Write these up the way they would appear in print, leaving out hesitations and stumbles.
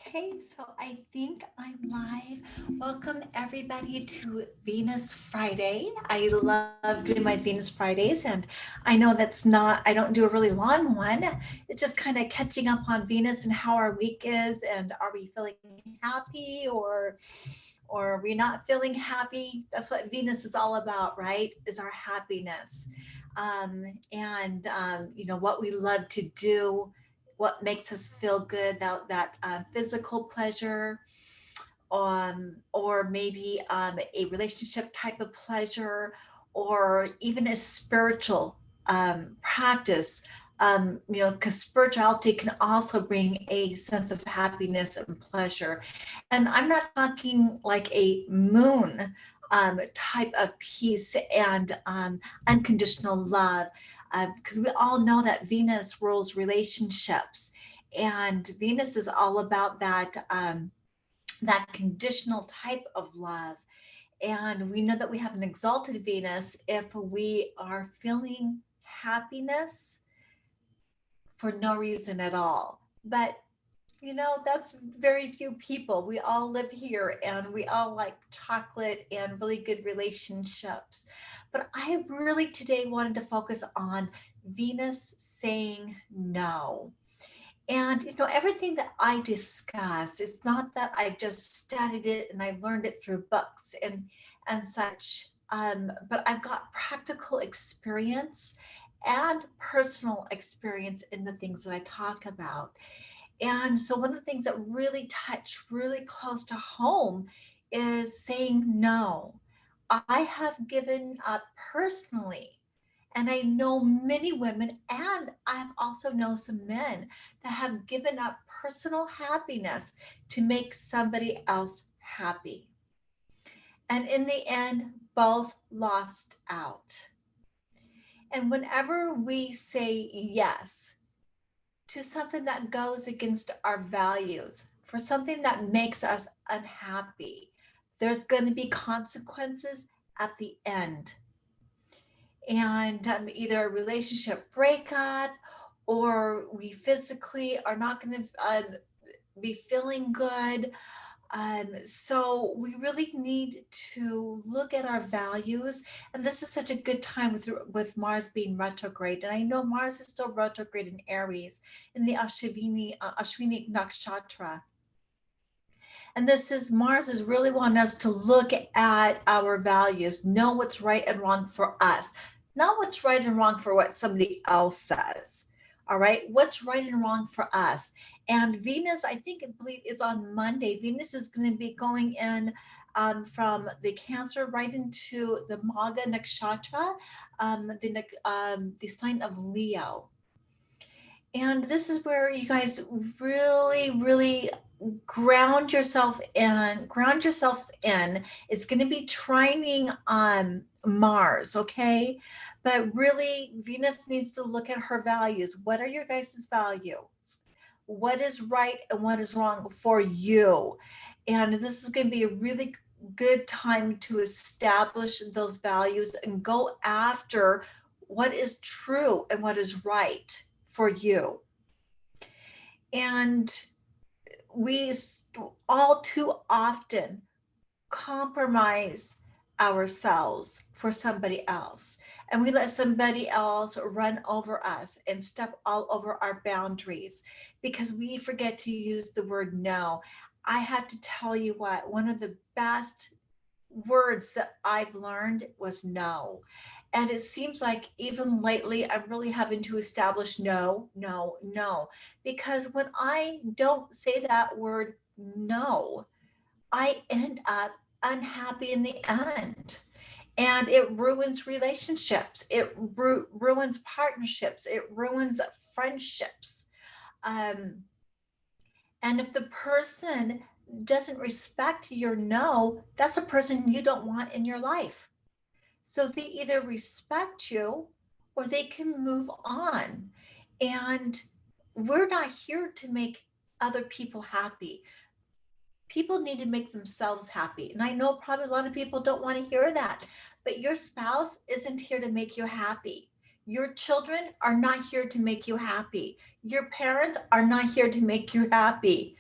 Okay, so I think I'm live. Welcome everybody to Venus Friday. I love doing my Venus Fridays, and I know I don't do a really long one. It's just kind of catching up on Venus and how our week is, and are we feeling happy or are we not feeling happy? That's what Venus is all about, right? Is our happiness. What we love to do, what makes us feel good, that physical pleasure, or maybe a relationship type of pleasure, or even a spiritual practice. Because spirituality can also bring a sense of happiness and pleasure. And I'm not talking like a moon type of peace and unconditional love, because we all know that Venus rules relationships, and Venus is all about that conditional type of love. And we know that we have an exalted Venus if we are feeling happiness for no reason at all. But that's very few people. We all live here and we all like chocolate and really good relationships. But I really today wanted to focus on Venus saying no. And everything that I discuss, it's not that I just studied it and I learned it through books and such. But I've got practical experience and personal experience in the things that I talk about. And so one of the things that really touch really close to home is saying no. I have given up personally, and I know many women, and I've also known some men that have given up personal happiness to make somebody else happy. And in the end, both lost out. And whenever we say yes to something that goes against our values, for something that makes us unhappy, there's going to be consequences at the end. And either a relationship breakup, or we physically are not going to be feeling good. So we really need to look at our values, and this is such a good time with Mars being retrograde. And I know Mars is still retrograde in Aries in the Ashwini Nakshatra. And this is Mars is really wanting us to look at our values, know what's right and wrong for us, not what's right and wrong for what somebody else says. All right, what's right and wrong for us. And Venus, I believe, is on Monday. Venus is going to be going in from the Cancer right into the Maga Nakshatra, the sign of Leo. And this is where you guys really, really ground yourselves in. It's going to be trining on Mars, okay? But really, Venus needs to look at her values. What are your guys' values? What is right and what is wrong for you? And this is going to be a really good time to establish those values and go after what is true and what is right for you. And we all too often compromise ourselves for somebody else, and we let somebody else run over us and step all over our boundaries because we forget to use the word no. I have to tell you what, one of the best words that I've learned was no. And it seems like even lately, I'm really having to establish no, no, no. Because when I don't say that word no, I end up unhappy in the end. And it ruins relationships, it ruins partnerships, it ruins friendships. Um, and if the person doesn't respect your no, that's a person you don't want in your life. So they either respect you or they can move on. And we're not here to make other people happy. People need to make themselves happy. And I know probably a lot of people don't want to hear that, but your spouse isn't here to make you happy. Your children are not here to make you happy. Your parents are not here to make you happy.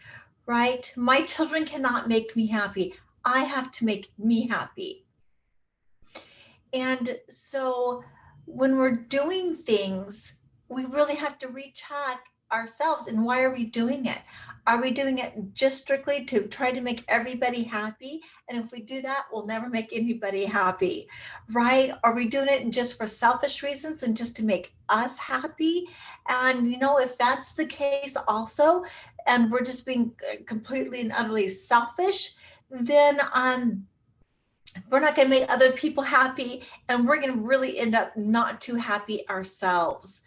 right? My children cannot make me happy. I have to make me happy. And so when we're doing things, we really have to recheck ourselves. And why are we doing it? Are we doing it just strictly to try to make everybody happy? And if we do that, we'll never make anybody happy, right? Are we doing it just for selfish reasons and just to make us happy? And, if that's the case also, and we're just being completely and utterly selfish, then we're not going to make other people happy, and we're going to really end up not too happy ourselves.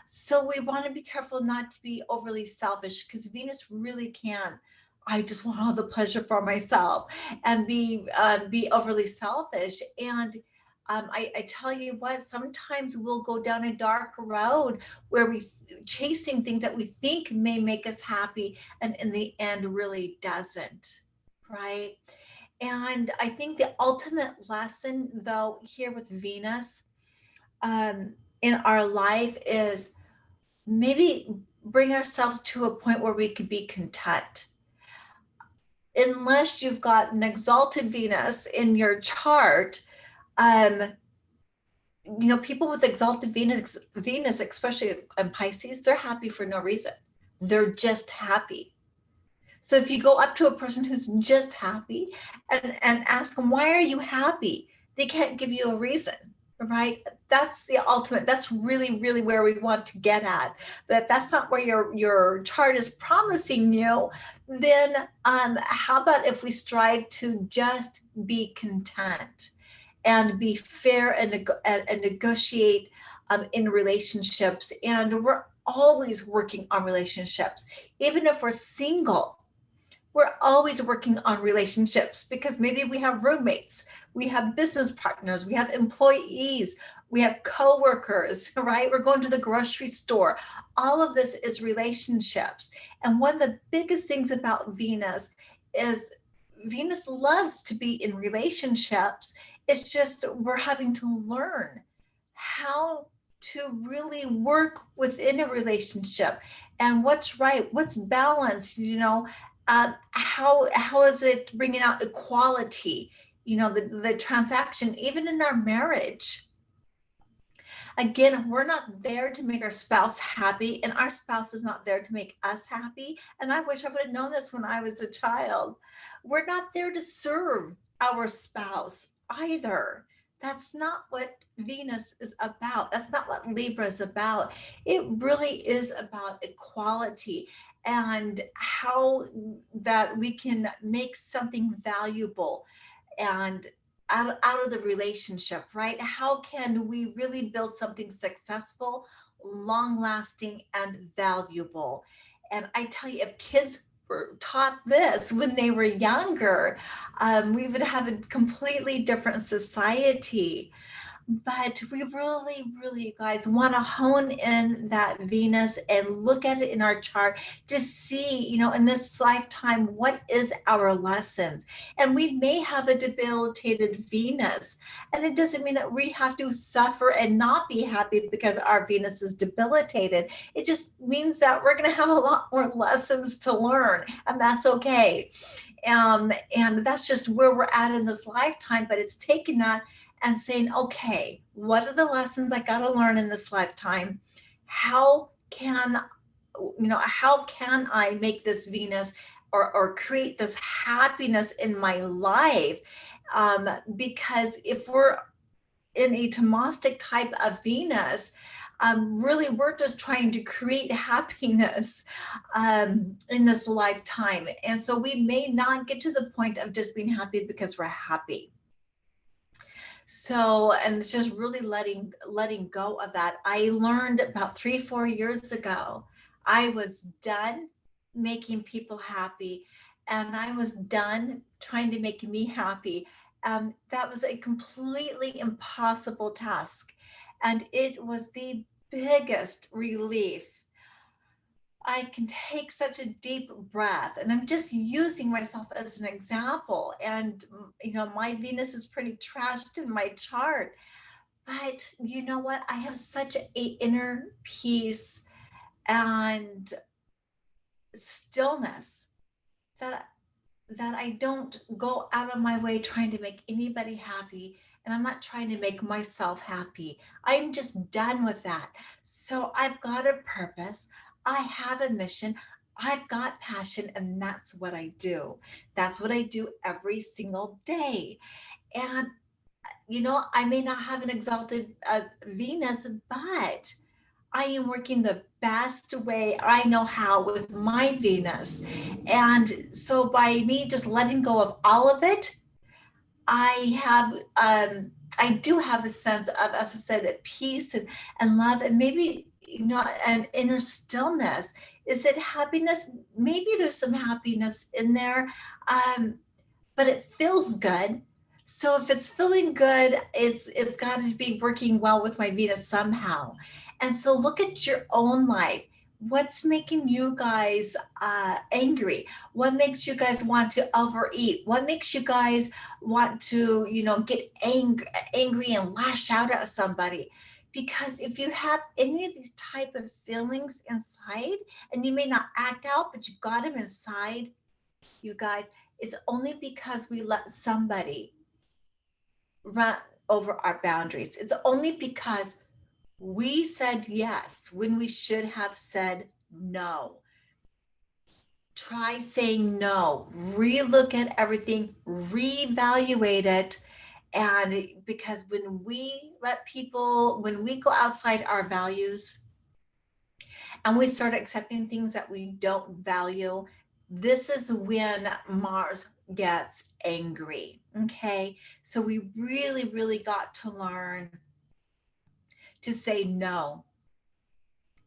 So we want to be careful not to be overly selfish, because Venus really can, I just want all the pleasure for myself, and be overly selfish. And I tell you what, sometimes we'll go down a dark road where we chasing things that we think may make us happy, and in the end really doesn't, right? And I think the ultimate lesson, though, here with Venus in our life is maybe bring ourselves to a point where we could be content. Unless you've got an exalted Venus in your chart, um, people with exalted Venus, especially in Pisces, they're happy for no reason. They're just happy. So if you go up to a person who's just happy and ask them, why are you happy? They can't give you a reason, right? That's the ultimate. That's really, really where we want to get at. But if that's not where your chart is promising you, then how about if we strive to just be content and be fair and negotiate in relationships? And we're always working on relationships, even if we're single. We're always working on relationships, because maybe we have roommates, we have business partners, we have employees, we have coworkers, right? We're going to the grocery store. All of this is relationships. And one of the biggest things about Venus is Venus loves to be in relationships. It's just we're having to learn how to really work within a relationship, and what's right, what's balanced, how is it bringing out equality, the transaction, even in our marriage. Again, we're not there to make our spouse happy, and our spouse is not there to make us happy. And I wish I would have known this when I was a child. We're not there to serve our spouse either. That's not what Venus is about. That's not what Libra is about. It really is about equality, and how that we can make something valuable and out of the relationship, right? How can we really build something successful, long lasting, and valuable? And I tell you, if kids were taught this when they were younger, we would have a completely different society. But we really, really, guys, want to hone in that Venus and look at it in our chart to see, in this lifetime, what is our lessons. And we may have a debilitated Venus. And it doesn't mean that we have to suffer and not be happy because our Venus is debilitated. It just means that we're going to have a lot more lessons to learn, and that's okay. And that's just where we're at in this lifetime. But it's taking that and saying, okay, what are the lessons I got to learn in this lifetime? How can I make this Venus, or create this happiness in my life? Because if we're in a Tomostic type of Venus, really we're just trying to create happiness in this lifetime. And so we may not get to the point of just being happy because we're happy. So, and it's just really letting go of that. I learned about 3-4 years ago, I was done making people happy, and I was done trying to make me happy. That was a completely impossible task, and it was the biggest relief. I can take such a deep breath, and I'm just using myself as an example. And, my Venus is pretty trashed in my chart, but you know what? I have such a inner peace and stillness that that I don't go out of my way trying to make anybody happy, and I'm not trying to make myself happy. I'm just done with that. So I've got a purpose. I have a mission. I've got passion, and that's what I do. That's what I do every single day. And I may not have an exalted Venus, but I am working the best way I know how with my Venus. And so by me just letting go of all of it, I have I do have a sense of, as I said, peace and love, and maybe an inner stillness. Is it happiness? Maybe there's some happiness in there. Um, but it feels good. So if it's feeling good, it's got to be working well with my Venus somehow. And so look at your own life. What's making you guys angry? What makes you guys want to overeat? What makes you guys want to, get angry and lash out at somebody? Because if you have any of these type of feelings inside, and you may not act out, but you've got them inside, you guys, it's only because we let somebody run over our boundaries. It's only because we said yes when we should have said no. Try saying no, relook at everything, reevaluate it. And because when we go outside our values, and we start accepting things that we don't value, this is when Mars gets angry. Okay. So we really, really got to learn to say no.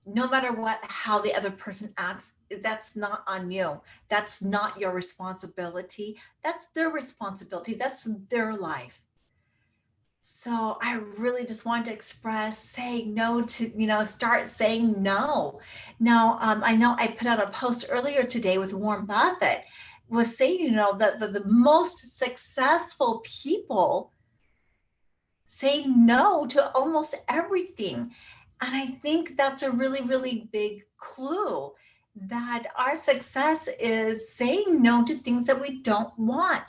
No matter how the other person acts, that's not on you. That's not your responsibility. That's their responsibility. That's their life. So I really just wanted to express saying no to, start saying no. Now, I know I put out a post earlier today with Warren Buffett was saying, that the most successful people say no to almost everything. And I think that's a really, really big clue that our success is saying no to things that we don't want.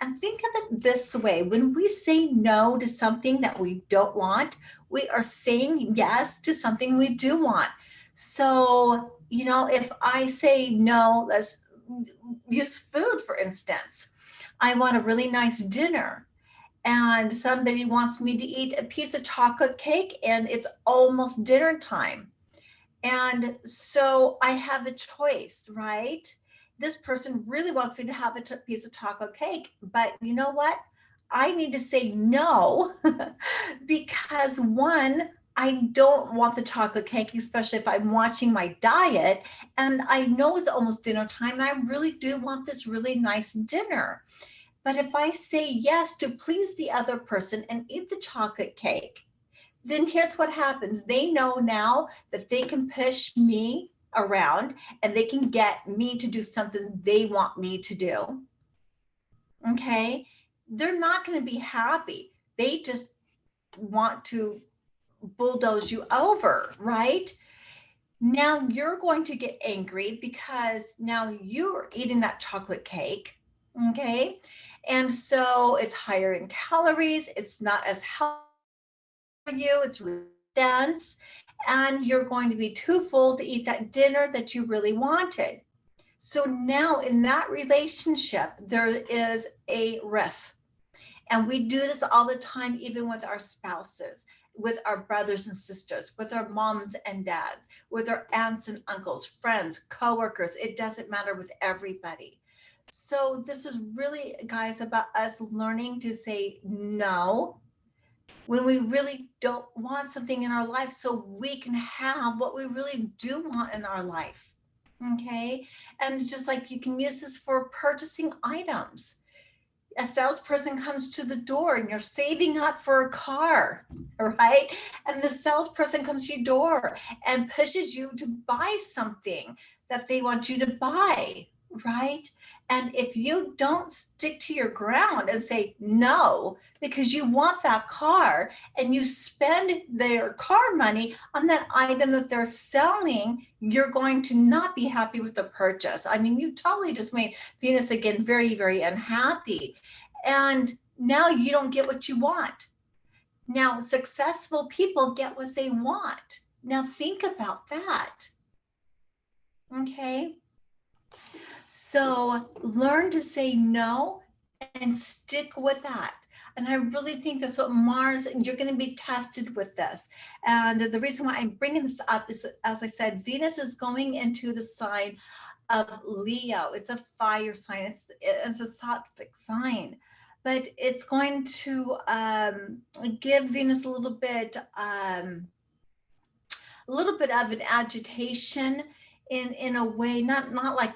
And think of it this way: when we say no to something that we don't want, we are saying yes to something we do want. So, if I say no, let's use food for instance. I want a really nice dinner, and somebody wants me to eat a piece of chocolate cake, and it's almost dinner time. And so I have a choice, right? This person really wants me to have a piece of chocolate cake, but you know what? I need to say no because one, I don't want the chocolate cake, especially if I'm watching my diet and I know it's almost dinner time and I really do want this really nice dinner. But if I say yes to please the other person and eat the chocolate cake, then here's what happens. They know now that they can push me around and they can get me to do something they want me to do. Okay. They're not going to be happy. They just want to bulldoze you over, right? Now you're going to get angry because now you're eating that chocolate cake. Okay. And so it's higher in calories. It's not as healthy for you. It's really dense. And you're going to be too full to eat that dinner that you really wanted. So now in that relationship, there is a rift. And we do this all the time, even with our spouses, with our brothers and sisters, with our moms and dads, with our aunts and uncles, friends, coworkers. It doesn't matter, with everybody. So this is really, guys, about us learning to say no when we really don't want something in our life, so we can have what we really do want in our life. Okay. And just like you can use this for purchasing items. A salesperson comes to the door and you're saving up for a car, right? And the salesperson comes to your door and pushes you to buy something that they want you to buy, right? And if you don't stick to your ground and say no, because you want that car and you spend their car money on that item that they're selling, you're going to not be happy with the purchase. I mean, you totally just made Venus again very, very unhappy. And now you don't get what you want. Now, successful people get what they want. Now, think about that. Okay. So learn to say no and stick with that. And I really think that's what Mars, you're going to be tested with this. And the reason why I'm bringing this up is, as I said, Venus is going into the sign of Leo. It's a fire sign, it's a sattvic sign. But it's going to give Venus a little bit of an agitation in a way, not like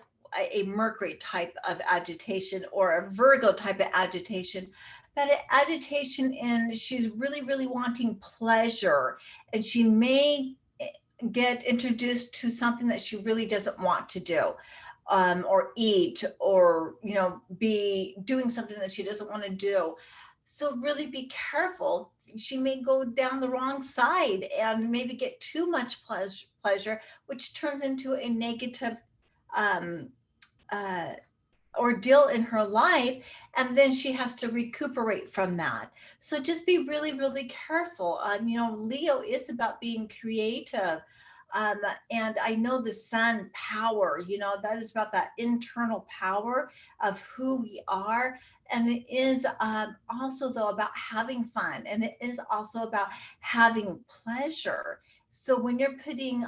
a Mercury type of agitation or a Virgo type of agitation, but an agitation in she's really, really wanting pleasure, and she may get introduced to something that she really doesn't want to do, or eat, or be doing something that she doesn't want to do. So really be careful. She may go down the wrong side and maybe get too much pleasure, which turns into a negative um, uh, ordeal in her life, and then she has to recuperate from that. So just be really, really careful. Leo is about being creative. um, and I know the sun power, that is about that internal power of who we are. And it is also though about having fun, and it is also about having pleasure. So when you're putting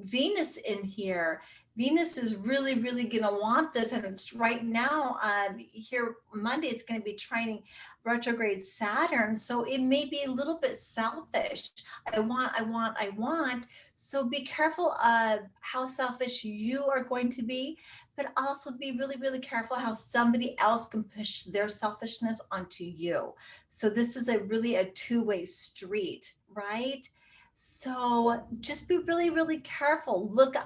Venus in here, Venus is really, really going to want this. And it's right now, here, Monday, it's going to be trining retrograde Saturn. So it may be a little bit selfish. I want, I want, I want. So be careful of how selfish you are going to be, but also be really, really careful how somebody else can push their selfishness onto you. So this is a two-way street, right? So just be really, really careful. Look,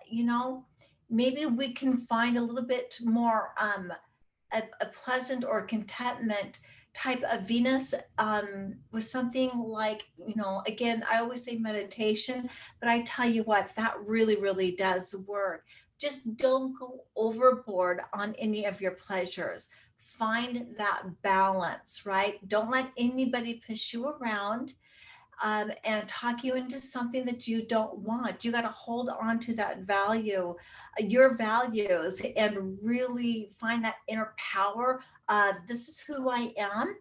you know, maybe we can find a little bit more a pleasant or contentment type of Venus with something like, again, I always say meditation, but I tell you what, that really, really does work. Just don't go overboard on any of your pleasures. Find that balance, right? Don't let anybody push you around and talk you into something that you don't want. You got to hold on to that value, your values, and really find that inner power of this is who I am,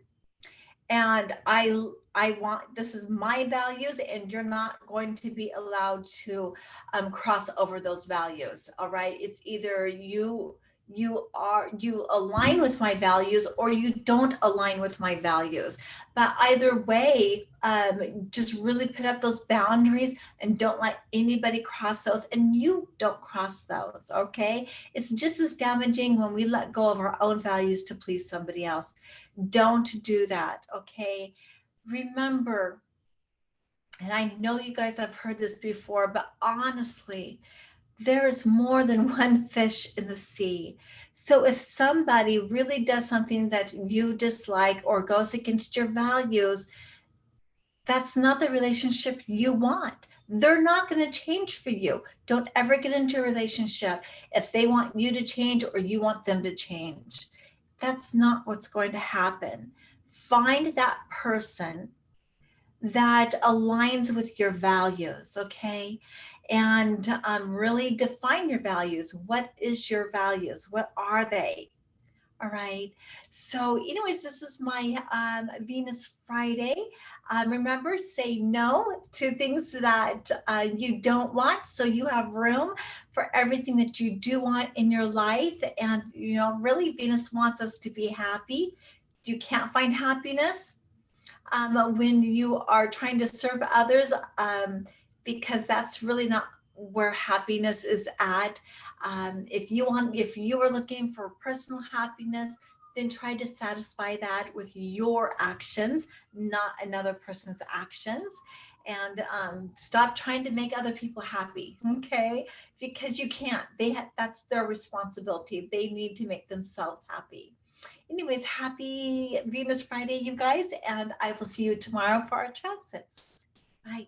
and I want, this is my values, and you're not going to be allowed to cross over those values. All right, it's either you align with my values or you don't align with my values. But either way, just really put up those boundaries and don't let anybody cross those, and you don't cross those. Okay, it's just as damaging when we let go of our own values to please somebody else. Don't do that. Okay, remember, and I know you guys have heard this before, but honestly, there is more than one fish in the sea. So if somebody really does something that you dislike or goes against your values, that's not the relationship you want. They're not going to change for you. Don't ever get into a relationship if they want you to change or you want them to change. That's not what's going to happen. Find that person that aligns with your values, okay? And really define your values. What is your values? What are they? All right. So, anyways, this is my Venus Friday. Remember, say no to things that you don't want, so you have room for everything that you do want in your life. And, really, Venus wants us to be happy. You can't find happiness when you are trying to serve others, because that's really not where happiness is at. If you are looking for personal happiness, then try to satisfy that with your actions, not another person's actions. and stop trying to make other people happy, okay? Because you can't. That's their responsibility. They need to make themselves happy. Anyways, happy Venus Friday, you guys, and I will see you tomorrow for our transits. Bye.